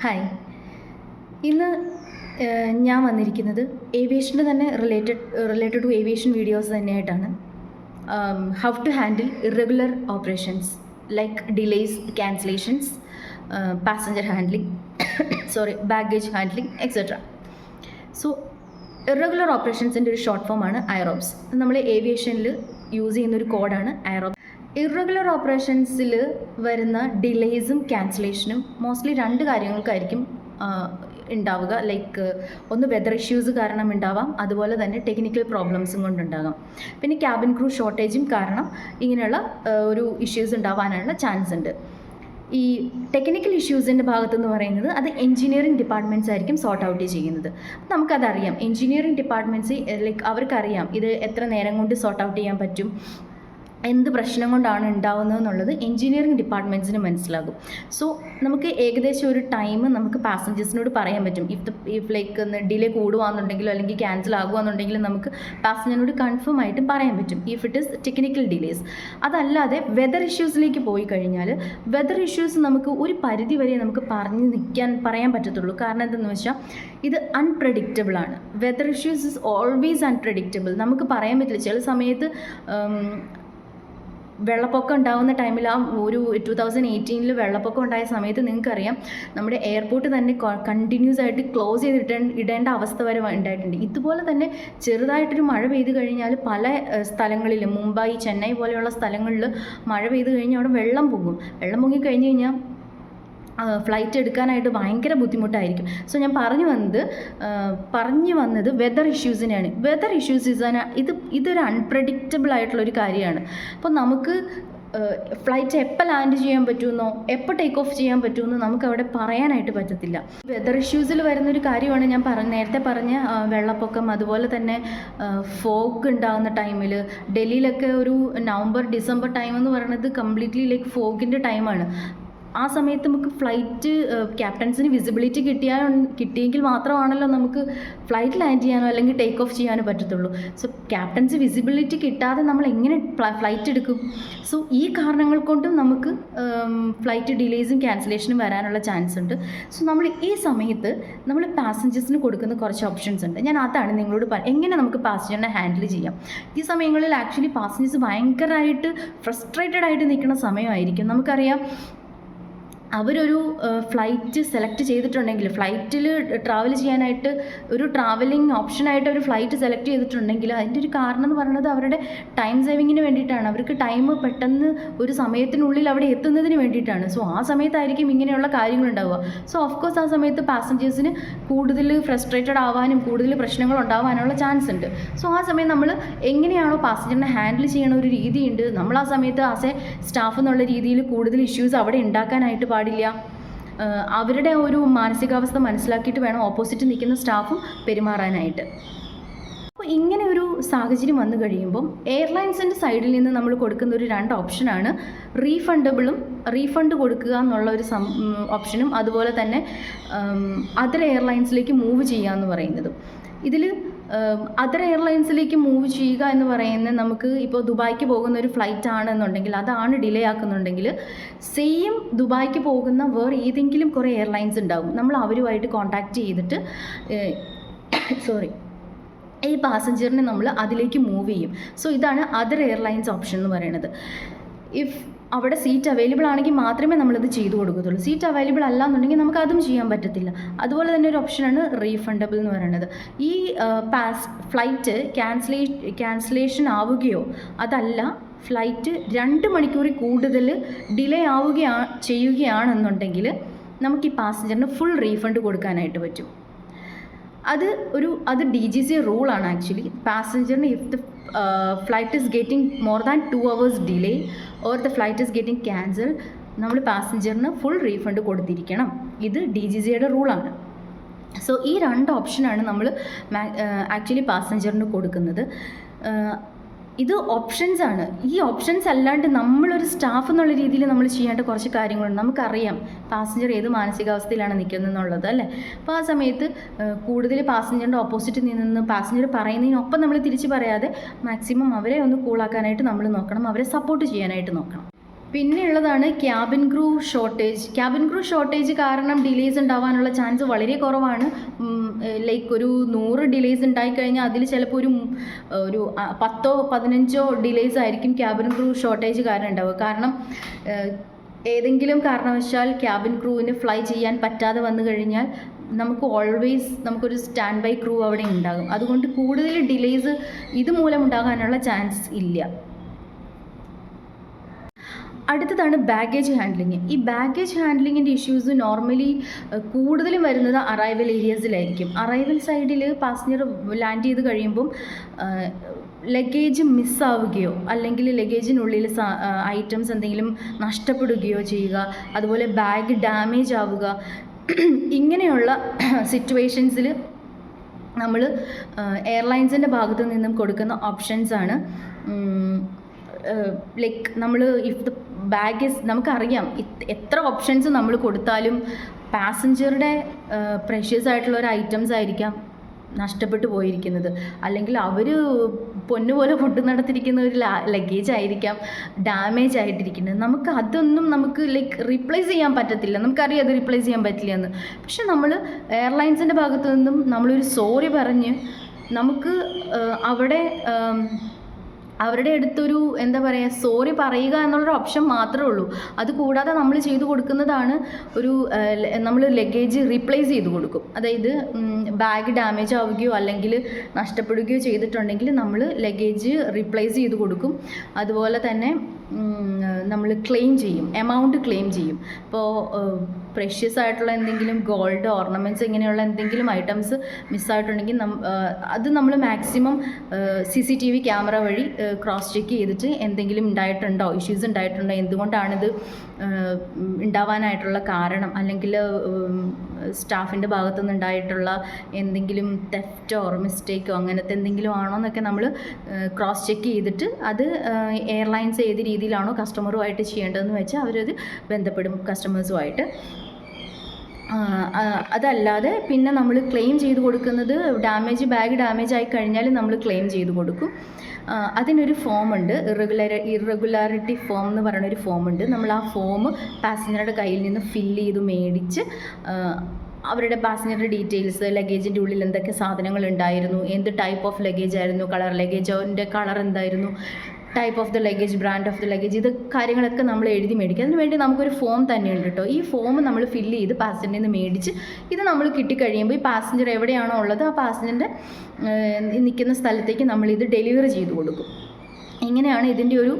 Hi. ഇന്ന് ഞാൻ വന്നിരിക്കുന്നത് ഏവിയേഷൻ്റെ തന്നെ റിലേറ്റഡ് ടു ഏവിയേഷൻ വീഡിയോസ് തന്നെയായിട്ടാണ്. How to handle irregular operations like delays, cancellations, passenger handling baggage handling etcetera. So irregular ഓപ്പറേഷൻസിൻ്റെ ഒരു ഷോർട്ട് ഫോമാണ് ഐറോപ്സ്. നമ്മൾ ഏവിയേഷനിൽ യൂസ് ചെയ്യുന്നൊരു കോഡാണ് ഐറോപ്സ്. ഇറഗുലർ ഓപ്പറേഷൻസിൽ വരുന്ന ഡിലേയ്സും ക്യാൻസലേഷനും മോസ്റ്റ്ലി രണ്ട് കാര്യങ്ങൾക്കായിരിക്കും ഉണ്ടാവുക. ലൈക്ക് ഒന്ന് വെതർ ഇഷ്യൂസ് കാരണം ഉണ്ടാവാം, അതുപോലെ തന്നെ ടെക്നിക്കൽ പ്രോബ്ലംസും കൊണ്ടുണ്ടാകാം. പിന്നെ ക്യാബിൻ ക്രൂ ഷോർട്ടേജും കാരണം ഇങ്ങനെയുള്ള ഒരു ഇഷ്യൂസ് ഉണ്ടാവാനുള്ള ചാൻസ് ഉണ്ട്. ഈ ടെക്നിക്കൽ ഇഷ്യൂസിൻ്റെ ഭാഗത്തെന്ന് പറയുന്നത് അത് എഞ്ചിനീയറിംഗ് ഡിപ്പാർട്ട്മെൻറ്റ്സ് ആയിരിക്കും സോർട്ട് ഔട്ട് ചെയ്യുന്നത്. നമുക്കതറിയാം, എഞ്ചിനീയറിംഗ് ഡിപ്പാർട്ട്മെൻറ്റ്സ് ലൈക്ക് അവർക്കറിയാം ഇത് എത്ര നേരം കൊണ്ട് സോർട്ട് ഔട്ട് ചെയ്യാൻ പറ്റും, എന്ത് പ്രശ്നം കൊണ്ടാണ് ഉണ്ടാവുന്നത് എന്നുള്ളത് എഞ്ചിനീയറിംഗ് ഡിപ്പാർട്ട്മെൻറ്റ്സിന് മനസ്സിലാകും. സോ നമുക്ക് ഏകദേശം ഒരു ടൈം നമുക്ക് പാസഞ്ചേഴ്സിനോട് പറയാൻ പറ്റും. ഇഫ് ലൈക്ക് ഡിലേ കൂടുകയാണെന്നുണ്ടെങ്കിലോ അല്ലെങ്കിൽ ക്യാൻസൽ ആകുകയാണെന്നുണ്ടെങ്കിലും നമുക്ക് പാസഞ്ചറിനോട് കൺഫേം ആയിട്ട് പറയാൻ പറ്റും if it is technical delays. അതല്ലാതെ വെതർ ഇഷ്യൂസിലേക്ക് പോയി കഴിഞ്ഞാൽ വെതർ ഇഷ്യൂസ് നമുക്ക് ഒരു പരിധി വരെ നമുക്ക് പറയാൻ പറ്റത്തുള്ളൂ. കാരണം എന്തെന്ന് വെച്ചാൽ ഇത് അൺപ്രഡിക്റ്റബിൾ ആണ്. Weather issues is always unpredictable. നമുക്ക് പറയാൻ പറ്റില്ല. ചില സമയത്ത് വെള്ളപ്പൊക്കം ഉണ്ടാകുന്ന ടൈമിൽ ഒരു 2018 വെള്ളപ്പൊക്കം ഉണ്ടായ സമയത്ത് നിങ്ങൾക്കറിയാം നമ്മുടെ എയർപോർട്ട് തന്നെ കണ്ടിന്യൂസ് ആയിട്ട് ക്ലോസ് ഇടേണ്ട അവസ്ഥ വരെ ഉണ്ടായിട്ടുണ്ട്. ഇതുപോലെ തന്നെ ചെറുതായിട്ടൊരു മഴ പെയ്ത് കഴിഞ്ഞാൽ പല സ്ഥലങ്ങളിലും മുംബൈ, ചെന്നൈ പോലെയുള്ള സ്ഥലങ്ങളിൽ മഴ പെയ്ത് കഴിഞ്ഞാൽ അവിടെ വെള്ളം പൊങ്ങി കഴിഞ്ഞ് കഴിഞ്ഞാൽ ഫ്ലൈറ്റ് എടുക്കാനായിട്ട് ഭയങ്കര ബുദ്ധിമുട്ടായിരിക്കും. സോ ഞാൻ പറഞ്ഞു വന്നത് വെതർ ഇഷ്യൂസിനെയാണ്. വെതർ ഇഷ്യൂസ് ഇതൊരു അൺപ്രഡിക്റ്റബിൾ ആയിട്ടുള്ളൊരു കാര്യമാണ്. അപ്പോൾ നമുക്ക് ഫ്ലൈറ്റ് എപ്പോൾ ലാൻഡ് ചെയ്യാൻ പറ്റുമെന്നോ എപ്പോൾ ടേക്ക് ഓഫ് ചെയ്യാൻ പറ്റുമെന്നോ നമുക്ക് അവിടെ പറയാനായിട്ട് പറ്റത്തില്ല. വെതർ ഇഷ്യൂസിൽ വരുന്നൊരു കാര്യമാണ് ഞാൻ നേരത്തെ പറഞ്ഞ വെള്ളപ്പൊക്കം. അതുപോലെ തന്നെ ഫോഗ് ഉണ്ടാകുന്ന ടൈമിൽ ഡൽഹിയിലൊക്കെ ഒരു നവംബർ, ഡിസംബർ ടൈം എന്ന് പറയുന്നത് കംപ്ലീറ്റ്ലി ലൈക്ക് ഫോഗിൻ്റെ ടൈമാണ്. ആ സമയത്ത് നമുക്ക് ഫ്ലൈറ്റ് ക്യാപ്റ്റൻസിന് വിസിബിലിറ്റി കിട്ടിയെങ്കിൽ മാത്രമാണല്ലോ നമുക്ക് ഫ്ലൈറ്റ് ലാൻഡ് ചെയ്യാനോ അല്ലെങ്കിൽ ടേക്ക് ഓഫ് ചെയ്യാനോ പറ്റത്തുള്ളൂ. സോ ക്യാപ്റ്റൻസ് വിസിബിലിറ്റി കിട്ടാതെ നമ്മൾ എങ്ങനെ ഫ്ലൈറ്റ് എടുക്കും? സോ ഈ കാരണങ്ങൾ കൊണ്ടും നമുക്ക് ഫ്ലൈറ്റ് ഡിലേയ്സും ക്യാൻസലേഷനും വരാനുള്ള ചാൻസ് ഉണ്ട്. സോ നമ്മൾ ഈ സമയത്ത് നമ്മൾ പാസഞ്ചേഴ്സിന് കൊടുക്കുന്ന കുറച്ച് ഓപ്ഷൻസ് ഉണ്ട്. ഞാൻ അതാണ് നിങ്ങളോട് എങ്ങനെ നമുക്ക് പാസഞ്ചറിനെ ഹാൻഡിൽ ചെയ്യാം. ഈ സമയങ്ങളിൽ ആക്ച്വലി പാസഞ്ചേഴ്സ് ഭയങ്കരമായിട്ട് ഫ്രസ്ട്രേറ്റഡ് ആയിട്ട് നിൽക്കുന്ന സമയമായിരിക്കും. നമുക്കറിയാം, അവരൊരു ഫ്ലൈറ്റ് സെലക്ട് ചെയ്തിട്ടുണ്ടെങ്കിൽ, ഫ്ലൈറ്റിൽ ട്രാവൽ ചെയ്യാനായിട്ട് ഒരു ട്രാവലിംഗ് ഓപ്ഷനായിട്ട് ഒരു ഫ്ലൈറ്റ് സെലക്ട് ചെയ്തിട്ടുണ്ടെങ്കിൽ അതിൻ്റെ ഒരു കാരണം എന്ന് പറയുന്നത് അവരുടെ ടൈം സേവിങ്ങിന് വേണ്ടിയിട്ടാണ്. അവർക്ക് ടൈം പെട്ടെന്ന് ഒരു സമയത്തിനുള്ളിൽ അവിടെ എത്തുന്നതിന് വേണ്ടിയിട്ടാണ്. സോ ആ സമയത്തായിരിക്കും ഇങ്ങനെയുള്ള കാര്യങ്ങളുണ്ടാവുക. സോ ഓഫ്കോഴ്സ് ആ സമയത്ത് പാസഞ്ചേഴ്സിന് കൂടുതൽ ഫ്രസ്ട്രേറ്റഡ് ആവാനും കൂടുതൽ പ്രശ്നങ്ങൾ ഉണ്ടാവാനുള്ള ചാൻസ് ഉണ്ട്. സോ ആ സമയം നമ്മൾ എങ്ങനെയാണോ പാസഞ്ചറിനെ ഹാൻഡിൽ ചെയ്യണ ഒരു രീതിയുണ്ട്. നമ്മൾ ആ സമയത്ത് ആസ് എ സ്റ്റാഫ് എന്നുള്ള രീതിയിൽ കൂടുതൽ ഇഷ്യൂസ് അവിടെ ഉണ്ടാക്കാനായിട്ട് പാടില്ല. അവരുടെ ഒരു മാനസികാവസ്ഥ മനസ്സിലാക്കിയിട്ട് വേണം ഓപ്പോസിറ്റ് നിൽക്കുന്ന സ്റ്റാഫും പെരുമാറാനായിട്ട്. അപ്പോൾ ഇങ്ങനെ ഒരു സാഹചര്യം വന്നു കഴിയുമ്പം എയർലൈൻസിൻ്റെ സൈഡിൽ നിന്ന് നമ്മൾ കൊടുക്കുന്ന ഒരു രണ്ട് ഓപ്ഷനാണ് റീഫണ്ട് കൊടുക്കുക എന്നുള്ള ഒരു ഓപ്ഷനും അതുപോലെ തന്നെ അതർ എയർലൈൻസിലേക്ക് മൂവ് ചെയ്യുക എന്ന് പറയുന്നതും. ഇതിൽ അതർ എയർലൈൻസിലേക്ക് മൂവ് ചെയ്യുക എന്ന് പറയുന്നത് നമുക്ക് ഇപ്പോൾ ദുബായ്ക്ക് പോകുന്ന ഒരു ഫ്ലൈറ്റ് ആണെന്നുണ്ടെങ്കിൽ, അതാണ് ഡിലേ ആക്കുന്നുണ്ടെങ്കിൽ സെയിം ദുബായ്ക്ക് പോകുന്ന വേറെ ഏതെങ്കിലും കുറേ എയർലൈൻസ് ഉണ്ടാകും. നമ്മൾ അവരുമായിട്ട് കോൺടാക്റ്റ് ചെയ്തിട്ട് ഈ പാസഞ്ചറിനെ നമ്മൾ അതിലേക്ക് മൂവ് ചെയ്യും. സോ ഇതാണ് അതർ എയർലൈൻസ് ഓപ്ഷൻ എന്ന് പറയുന്നത്. ഇഫ് അവിടെ സീറ്റ് അവൈലബിൾ ആണെങ്കിൽ മാത്രമേ നമ്മളിത് ചെയ്തു കൊടുക്കത്തുള്ളൂ. സീറ്റ് അവൈലബിൾ അല്ല എന്നുണ്ടെങ്കിൽ നമുക്ക് അതും ചെയ്യാൻ പറ്റത്തില്ല. അതുപോലെ തന്നെ ഒരു ഓപ്ഷനാണ് റീഫണ്ടബിൾ എന്ന് പറയുന്നത്. ഈ ഫ്ലൈറ്റ് ക്യാൻസലേഷൻ ആവുകയോ അതല്ല ഫ്ലൈറ്റ് 2 മണിക്കൂറിൽ കൂടുതൽ ഡിലേ ചെയ്യുകയാണെന്നുണ്ടെങ്കിൽ നമുക്ക് ഈ പാസഞ്ചറിന് ഫുൾ റീഫണ്ട് കൊടുക്കാനായിട്ട് പറ്റും. അത് DGCA റൂളാണ് ആക്ച്വലി. പാസഞ്ചറിന് if the flight is getting more than 2 hours delay or the flight is getting cancel, നമ്മൾ പാസഞ്ചറിന് ഫുൾ റീഫണ്ട് കൊടുത്തിരിക്കണം. ഇത് DGCAയുടെ റൂളാണ്. സോ ഈ രണ്ട് ഓപ്ഷനാണ് നമ്മൾ ആക്ച്വലി പാസഞ്ചറിന് കൊടുക്കുന്നത്. ഇത് ഓപ്ഷൻസ് ആണ്. ഈ ഓപ്ഷൻസ് അല്ലാണ്ട് നമ്മളൊരു സ്റ്റാഫ് എന്നുള്ള രീതിയിൽ നമ്മൾ ചെയ്യേണ്ട കുറച്ച് കാര്യങ്ങളുണ്ട്. നമുക്കറിയാം പാസഞ്ചർ ഏത് മാനസികാവസ്ഥയിലാണ് നിൽക്കുന്നത് എന്നുള്ളത്, അല്ലേ? അപ്പോൾ ആ സമയത്ത് കൂടുതൽ പാസഞ്ചറിൻ്റെ ഓപ്പോസിറ്റ് നിന്ന് പാസഞ്ചർ പറയുന്നതിനൊപ്പം നമ്മൾ തിരിച്ച് പറയാതെ മാക്സിമം അവരെ ഒന്ന് കൂളാക്കാനായിട്ട് നമ്മൾ നോക്കണം, അവരെ സപ്പോർട്ട് ചെയ്യാനായിട്ട് നോക്കണം. പിന്നെയുള്ളതാണ് cabin crew shortage. Cabin crew shortage കാരണം ഡിലേസ് ഉണ്ടാവാനുള്ള ചാൻസ് വളരെ കുറവാണ്. ലൈക്ക് ഒരു 100 ഡിലേസ് ഉണ്ടായിക്കഴിഞ്ഞാൽ അതിൽ ചിലപ്പോൾ ഒരു 10-15 ഡിലേസ് ആയിരിക്കും ക്യാബിൻ ക്രൂ ഷോർട്ടേജ് കാരണം ഉണ്ടാവുക. കാരണം ഏതെങ്കിലും കാരണവശാൽ ക്യാബിൻ ക്രൂവിന് ഫ്ലൈ ചെയ്യാൻ പറ്റാതെ വന്നു കഴിഞ്ഞാൽ നമുക്കൊരു സ്റ്റാൻഡ് ബൈ ക്രൂ അവിടെ ഉണ്ടാകും. അതുകൊണ്ട് കൂടുതൽ ഡിലേസ് ഇതുമൂലം ഉണ്ടാകാനുള്ള ചാൻസ് ഇല്ല. അടുത്തതാണ് ബാഗേജ് ഹാൻഡ്ലിങ്. ഈ ബാഗേജ് ഹാൻഡ്ലിങ്ങിൻ്റെ ഇഷ്യൂസ് നോർമലി കൂടുതലും വരുന്നത് അറൈവൽ ഏരിയസിലായിരിക്കും. അറൈവൽ സൈഡിൽ പാസഞ്ചർ ലാൻഡ് ചെയ്ത് കഴിയുമ്പം ലഗേജ് മിസ്സാവുകയോ അല്ലെങ്കിൽ ലഗേജിനുള്ളിൽ ഐറ്റംസ് എന്തെങ്കിലും നഷ്ടപ്പെടുകയോ ചെയ്യുക, അതുപോലെ ബാഗ് ഡാമേജ് ആവുക, ഇങ്ങനെയുള്ള സിറ്റുവേഷൻസിൽ നമ്മൾ എയർലൈൻസിൻ്റെ ഭാഗത്തു നിന്നും കൊടുക്കുന്ന ഓപ്ഷൻസാണ് ലൈക്ക് നമ്മൾ ഇഫ് ദ ബാഗ് ഇസ്, നമുക്കറിയാം എത്ര ഓപ്ഷൻസ് നമ്മൾ കൊടുത്താലും പാസഞ്ചറുടെ പ്രഷ്യസ് ആയിട്ടുള്ള ഒരു ഐറ്റംസ് ആയിരിക്കാം നഷ്ടപ്പെട്ടു പോയിരിക്കുന്നത്, അല്ലെങ്കിൽ അവർ പൊന്നുപോലെ കൊണ്ടു നടത്തിയിരിക്കുന്ന ഒരു ലഗേജ് ആയിരിക്കാം ഡാമേജ് ആയിട്ടിരിക്കുന്നത്. നമുക്ക് ലൈക്ക് റീപ്ലേസ് ചെയ്യാൻ പറ്റത്തില്ല, നമുക്കറിയാം അത് റീപ്ലേസ് ചെയ്യാൻ പറ്റില്ല എന്ന്. പക്ഷെ നമ്മൾ എയർലൈൻസിൻ്റെ ഭാഗത്തു നിന്നും നമ്മളൊരു സോറി പറഞ്ഞ് നമുക്ക് അവരുടെ അടുത്തൊരു എന്താ പറയുക സോറി പറയുക എന്നുള്ളൊരു ഓപ്ഷൻ മാത്രമേ ഉള്ളൂ. അതുകൂടാതെ നമ്മൾ ചെയ്തു കൊടുക്കുന്നതാണ് നമ്മൾ ലഗേജ് റീപ്ലേസ് ചെയ്ത് കൊടുക്കും. അതായത് ബാഗ് ഡാമേജ് ആവുകയോ അല്ലെങ്കിൽ നഷ്ടപ്പെടുകയോ ചെയ്തിട്ടുണ്ടെങ്കിൽ നമ്മൾ ലഗേജ് റീപ്ലേസ് ചെയ്ത് കൊടുക്കും. അതുപോലെ തന്നെ നമ്മൾ എമൗണ്ട് ക്ലെയിം ചെയ്യും. ഇപ്പോൾ പ്രഷ്യസ് ആയിട്ടുള്ള എന്തെങ്കിലും ഗോൾഡ് ഓർണമെൻറ്റ്സ് ഇങ്ങനെയുള്ള എന്തെങ്കിലും ഐറ്റംസ് മിസ്സായിട്ടുണ്ടെങ്കിൽ അത് നമ്മൾ മാക്സിമം CCTV ക്യാമറ വഴി ക്രോസ് ചെക്ക് ചെയ്തിട്ട് എന്തെങ്കിലും ഇഷ്യൂസ് ഉണ്ടായിട്ടുണ്ടോ, എന്തുകൊണ്ടാണിത് ഉണ്ടാവാനായിട്ടുള്ള കാരണം, അല്ലെങ്കിൽ സ്റ്റാഫിൻ്റെ ഭാഗത്തുനിന്ന് ഉണ്ടായിട്ടുള്ള എന്തെങ്കിലും തെഫ്റ്റോ മിസ്റ്റേക്കോ അങ്ങനത്തെ എന്തെങ്കിലും ആണോ എന്നൊക്കെ നമ്മൾ ക്രോസ് ചെക്ക് ചെയ്തിട്ട് അത് എയർലൈൻസ് ഏത് രീതിയിലാണോ കസ്റ്റമറുമായിട്ട് ചെയ്യേണ്ടതെന്ന് വെച്ചാൽ അവരത് ബന്ധപ്പെടും കസ്റ്റമേഴ്സുമായിട്ട്. അതല്ലാതെ പിന്നെ നമ്മൾ ക്ലെയിം ചെയ്ത് കൊടുക്കുന്നത് ബാഗ് ഡാമേജ് ആയി കഴിഞ്ഞാൽ നമ്മൾ ക്ലെയിം ചെയ്ത് കൊടുക്കും. അതിനൊരു ഫോമുണ്ട്, ഇറഗുലാരിറ്റി ഫോം എന്ന് പറയുന്ന ഒരു ഫോമുണ്ട്. നമ്മൾ ആ ഫോം പാസഞ്ചറുടെ കയ്യിൽ നിന്ന് ഫില്ല് ചെയ്ത് മേടിച്ച് അവരുടെ പാസഞ്ചറുടെ ഡീറ്റെയിൽസ്, ലഗേജിൻ്റെ ഉള്ളിൽ എന്തൊക്കെ സാധനങ്ങൾ ഉണ്ടായിരുന്നു, എന്ത് ടൈപ്പ് ഓഫ് ലഗേജ് ആയിരുന്നു, ലഗേജിൻ്റെ കളർ എന്തായിരുന്നു, type of the luggage, brand of the luggage, ഇത് കാര്യങ്ങളൊക്കെ നമ്മൾ എഴുതി മേടിക്കുക. അതിന് വേണ്ടി നമുക്കൊരു ഫോം തന്നെയുണ്ട് കേട്ടോ. ഈ ഫോം നമ്മൾ ഫില്ല് ചെയ്ത് പാസഞ്ചറിൽ നിന്ന് മേടിച്ച് ഇത് നമ്മൾ കിട്ടിക്കഴിയുമ്പോൾ ഈ പാസഞ്ചർ എവിടെയാണോ ഉള്ളത് ആ പാസഞ്ചറിൻ്റെ നിൽക്കുന്ന സ്ഥലത്തേക്ക് നമ്മളിത് ഡെലിവറി ചെയ്ത് കൊടുക്കും. ഇങ്ങനെയാണ് ഇതിൻ്റെ ഒരു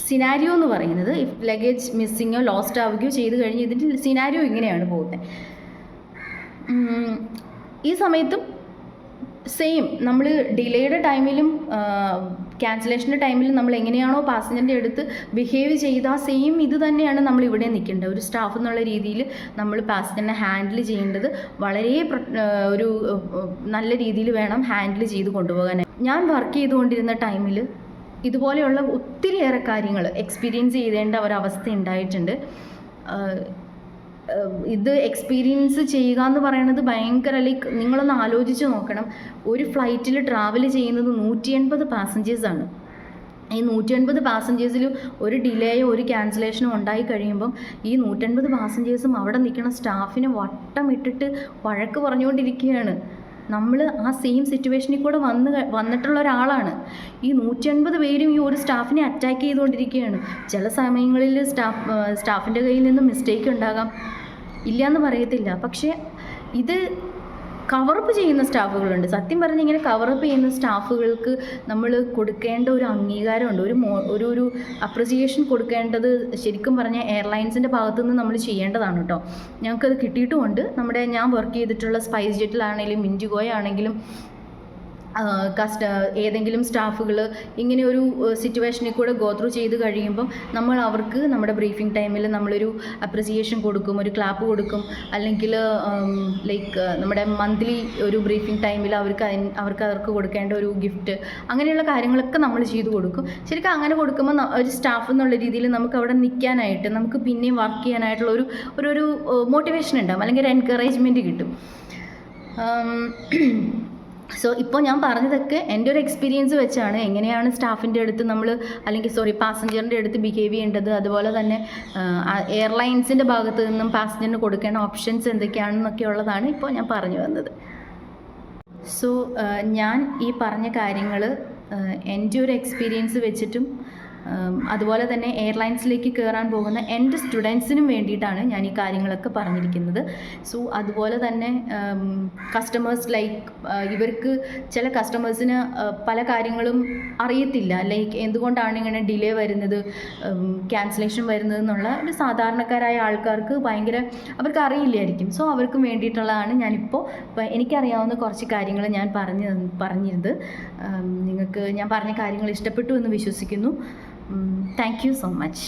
സിനാരിയോ എന്ന് പറയുന്നത്. ഇഫ് ലഗേജ് മിസ്സിങ്ങോ ലോസ്റ്റ് ആവുകയോ ചെയ്ത് കഴിഞ്ഞ് ഇതിൻ്റെ സിനാരിയോ ഇങ്ങനെയാണ് പോകുന്നത്. ഈ സമയത്തും സെയിം നമ്മൾ ഡിലേയുടെ ടൈമിലും ക്യാൻസലേഷൻ്റെ ടൈമിലും നമ്മൾ എങ്ങനെയാണോ പാസഞ്ചറിൻ്റെ അടുത്ത് ബിഹേവ് ചെയ്ത് ആ സെയിം ഇത് തന്നെയാണ് നമ്മൾ ഇവിടെ നിൽക്കേണ്ടത്. ഒരു സ്റ്റാഫ് എന്നുള്ള രീതിയിൽ നമ്മൾ പാസഞ്ചറിനെ ഹാൻഡിൽ ചെയ്യേണ്ടത് വളരെ ഒരു നല്ല രീതിയിൽ വേണം ഹാൻഡിൽ ചെയ്ത് കൊണ്ടുപോകാൻ. ഞാൻ വർക്ക് ചെയ്തുകൊണ്ടിരുന്ന ടൈമിൽ ഇതുപോലെയുള്ള ഒത്തിരിയേറെ കാര്യങ്ങൾ എക്സ്പീരിയൻസ് ചെയ്തേണ്ട ഒരവസ്ഥ ഉണ്ടായിട്ടുണ്ട്. ഇത് എക്സ്പീരിയൻസ് ചെയ്യുക എന്ന് പറയുന്നത് ഭയങ്കര ലൈക്ക് നിങ്ങളൊന്ന് ആലോചിച്ച് നോക്കണം. ഒരു ഫ്ലൈറ്റിൽ ട്രാവൽ ചെയ്യുന്നത് 180 പാസഞ്ചേഴ്സാണ്. ഈ 180 പാസഞ്ചേഴ്സിൽ ഒരു ഡിലേയോ ഒരു ക്യാൻസലേഷനോ ഉണ്ടായി കഴിയുമ്പം ഈ 180 പാസഞ്ചേഴ്സും അവിടെ നിൽക്കുന്ന സ്റ്റാഫിനെ വട്ടം ഇട്ടിട്ട് വഴക്ക് പറഞ്ഞുകൊണ്ടിരിക്കുകയാണ്. നമ്മൾ ആ സെയിം സിറ്റുവേഷനിൽ കൂടെ വന്നിട്ടുള്ള ഒരാളാണ്. ഈ 180 പേരും ഈ ഒരു സ്റ്റാഫിനെ അറ്റാക്ക് ചെയ്തുകൊണ്ടിരിക്കുകയാണ്. ചില സമയങ്ങളിൽ സ്റ്റാഫിൻ്റെ കയ്യിൽ നിന്ന് മിസ്റ്റേക്ക് ഉണ്ടാകാം, ഇല്ലയെന്ന് പറയത്തില്ല. പക്ഷേ ഇത് കവറപ്പ് ചെയ്യുന്ന സ്റ്റാഫുകളുണ്ട്. സത്യം പറഞ്ഞ് ഇങ്ങനെ കവറപ്പ് ചെയ്യുന്ന സ്റ്റാഫുകൾക്ക് നമ്മൾ കൊടുക്കേണ്ട ഒരു അംഗീകാരമുണ്ട്, ഒരു അപ്രിസിയേഷൻ കൊടുക്കേണ്ടത് ശരിക്കും പറഞ്ഞാൽ എയർലൈൻസിൻ്റെ ഭാഗത്തുനിന്ന് നമ്മൾ ചെയ്യേണ്ടതാണ് കേട്ടോ. ഞങ്ങൾക്കത് കിട്ടിയിട്ടുമുണ്ട്. ഞാൻ വർക്ക് ചെയ്തിട്ടുള്ള സ്പൈസ് ജെറ്റിലാണെങ്കിലും ഇൻഡിഗോയാണെങ്കിലും ഏതെങ്കിലും സ്റ്റാഫുകൾ ഇങ്ങനെ ഒരു സിറ്റുവേഷനിൽ കൂടെ ഗോ ത്രൂ ചെയ്ത് കഴിയുമ്പം നമ്മൾ അവർക്ക് നമ്മുടെ ബ്രീഫിംഗ് ടൈമിൽ നമ്മളൊരു അപ്രിസിയേഷൻ കൊടുക്കും, ഒരു ക്ലാപ്പ് കൊടുക്കും, അല്ലെങ്കിൽ ലൈക്ക് നമ്മുടെ മന്ത്ലി ഒരു ബ്രീഫിംഗ് ടൈമിൽ അവർക്ക് കൊടുക്കേണ്ട ഒരു ഗിഫ്റ്റ്, അങ്ങനെയുള്ള കാര്യങ്ങളൊക്കെ നമ്മൾ ചെയ്തു കൊടുക്കും. ശരിക്കും അങ്ങനെ കൊടുക്കുമ്പോൾ ഒരു സ്റ്റാഫ് എന്നുള്ള രീതിയിൽ നമുക്ക് അവിടെ നിൽക്കാനായിട്ട്, നമുക്ക് പിന്നെയും വർക്ക് ചെയ്യാനായിട്ടുള്ള ഒരു മോട്ടിവേഷൻ ഉണ്ടാകും, അല്ലെങ്കിൽ ഒരു എൻകറേജ്മെൻറ്റ് കിട്ടും. സോ ഇപ്പോൾ ഞാൻ പറഞ്ഞതൊക്കെ എൻ്റെ ഒരു എക്സ്പീരിയൻസ് വെച്ചാണ്, എങ്ങനെയാണ് സ്റ്റാഫിൻ്റെ അടുത്ത് നമ്മൾ അല്ലെങ്കിൽ പാസഞ്ചറിൻ്റെ അടുത്ത് ബിഹേവ് ചെയ്യേണ്ടത്, അതുപോലെ തന്നെ എയർലൈൻസിൻ്റെ ഭാഗത്ത് നിന്നും പാസഞ്ചറിന് കൊടുക്കേണ്ട ഓപ്ഷൻസ് എന്തൊക്കെയാണെന്നൊക്കെ ഉള്ളതാണ് ഇപ്പോൾ ഞാൻ പറഞ്ഞു വന്നത്. സോ ഞാൻ ഈ പറഞ്ഞ കാര്യങ്ങൾ എൻ്റെ ഒരു എക്സ്പീരിയൻസ് വെച്ചിട്ടും അതുപോലെ തന്നെ എയർലൈൻസിലേക്ക് കയറാൻ പോകുന്ന എൻ്റെ സ്റ്റുഡൻസിനും വേണ്ടിയിട്ടാണ് ഞാൻ ഈ കാര്യങ്ങളൊക്കെ പറഞ്ഞിരിക്കുന്നത്. സോ അതുപോലെ തന്നെ കസ്റ്റമേഴ്സ് ഇവർക്ക് ചില കസ്റ്റമേഴ്സിന് പല കാര്യങ്ങളും അറിയത്തില്ല, ലൈക്ക് എന്തുകൊണ്ടാണ് ഇങ്ങനെ ഡിലേ വരുന്നത്, ക്യാൻസലേഷൻ വരുന്നത് എന്നുള്ള ഒരു സാധാരണക്കാരായ ആൾക്കാർക്ക് അവർക്ക് അറിയില്ലായിരിക്കും. സോ അവർക്ക് വേണ്ടിയിട്ടുള്ളതാണ് ഞാനിപ്പോൾ എനിക്കറിയാവുന്ന കുറച്ച് കാര്യങ്ങൾ ഞാൻ പറഞ്ഞിരുന്നത്. നിങ്ങൾക്ക് ഞാൻ പറഞ്ഞ കാര്യങ്ങൾ ഇഷ്ടപ്പെട്ടു എന്ന് വിശ്വസിക്കുന്നു. Thank you so much.